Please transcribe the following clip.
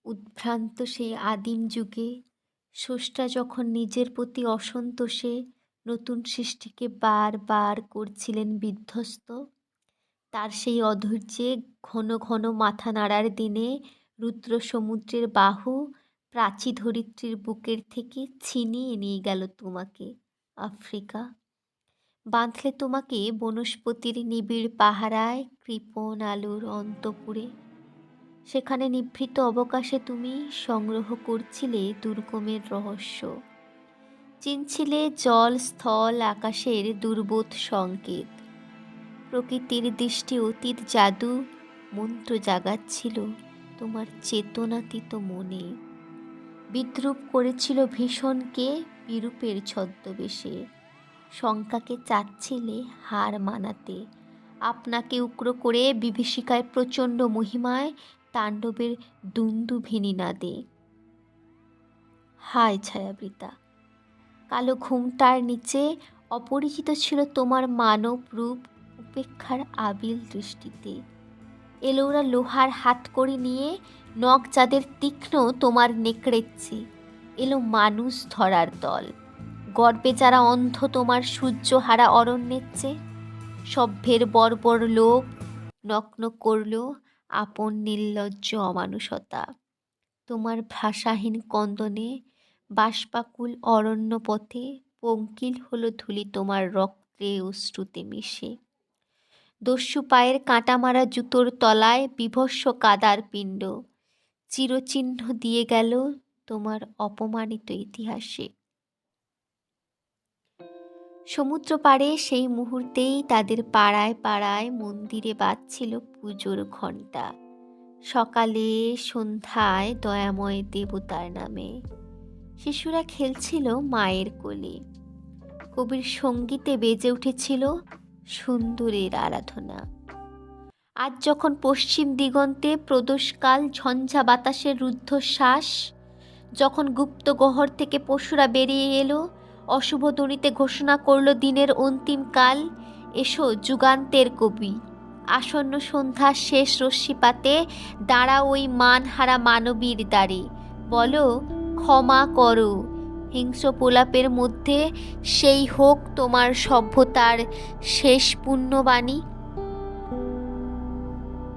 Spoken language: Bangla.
উদ্ভ্রান্ত সেই আদিম যুগে স্রষ্টা যখন নিজের প্রতি অসন্তোষে নতুন সৃষ্টিকে বার করছিলেন বিধ্বস্ত, তার সেই অধৈর্যে ঘন ঘন মাথা নাড়ার দিনে রুদ্র সমুদ্রের বাহু প্রাচী ধরিত্রীর বুকের থেকে ছিনিয়ে নিয়ে গেল তোমাকে আফ্রিকা। বাঁধলে তোমাকে বনস্পতির নিবিড় পাহারায় কৃপণ আলোর অন্তপুরে। সেখানে নিভৃত অবকাশে তুমি সংগ্রহ করছিলে দুর্গমের রহস্য, চিনছিলে জল স্থল আকাশের দুর্বোধ সংকেত। প্রকৃতির দৃষ্টি অতীত জাদু মন্ত্র জাগাচ্ছিল তোমার চেতনাতীত মনে। বিদ্রূপ করেছিল ভীষণকে বিরূপের ছদ্মবেশে, শঙ্কাকে চাচ্ছিলে হার মানাতে, আপনাকে উগ্র করে বিভীষিকায় প্রচণ্ড মহিমায় তাণ্ডবের দুন্দুভিনী নাদে। হায় ছায়াবৃতা, কালো ঘুমটার নিচে অপরিচিত ছিল তোমার মানব রূপ উপেক্ষার আবিল দৃষ্টিতে। এলো ওরা লোহার হাতকড়ি নিয়ে, নখ যাদের তীক্ষ্ণ তোমার নেকড়েচ্ছি। এলো মানুষ ধরার দল, গর্বে যারা অন্ধ তোমার সূর্যহারা অরণ্যের চেয়ে। সভ্যের বর্বর লোভ নগ্ন করল আপন নির্লজ্জ অমানুষতা। তোমার ভাষাহীন কন্দনে বাষ্পাকুল অরণ্য পথে পঙ্কিল হলো ধূলি তোমার রক্তে অশ্রুতে মিশে। দস্যু পায়ের কাঁটা মারা জুতোর তলায় বিভৎস কাদার পিণ্ড চিরচিহ্ন দিয়ে গেল তোমার অপমানিত ইতিহাসে। সমুদ্র পাড়ে সেই মুহূর্তেই তাদের পাড়ায় পাড়ায় মন্দিরে বাজছিল পুজোর ঘণ্টা। সকালে সন্ধ্যায় দয়াময় দেবতার নামে শিশুরা খেলছিল মায়ের কোলে। কবির সঙ্গীতে বেজে উঠেছিল সুন্দরের আরাধনা। আজ যখন পশ্চিম দিগন্তে প্রদোষকাল ঝঞ্ঝা বাতাসের রুদ্ধশ্বাস, যখন গুপ্ত গহ্বর থেকে পশুরা বেরিয়ে এলো, অশুভ ধ্বনিতে ঘোষণা করল দিনের অন্তিম কাল। এসো যুগান্তের কবি, আসন্ন সন্ধ্যার শেষ রশ্মিপাতে দাঁড়া ওই মানহারা মানবীর দ্বারে। বলো ক্ষমা করো, হিংস্র প্রলাপের মধ্যে সেই হোক তোমার সভ্যতার শেষ পুণ্যবাণী।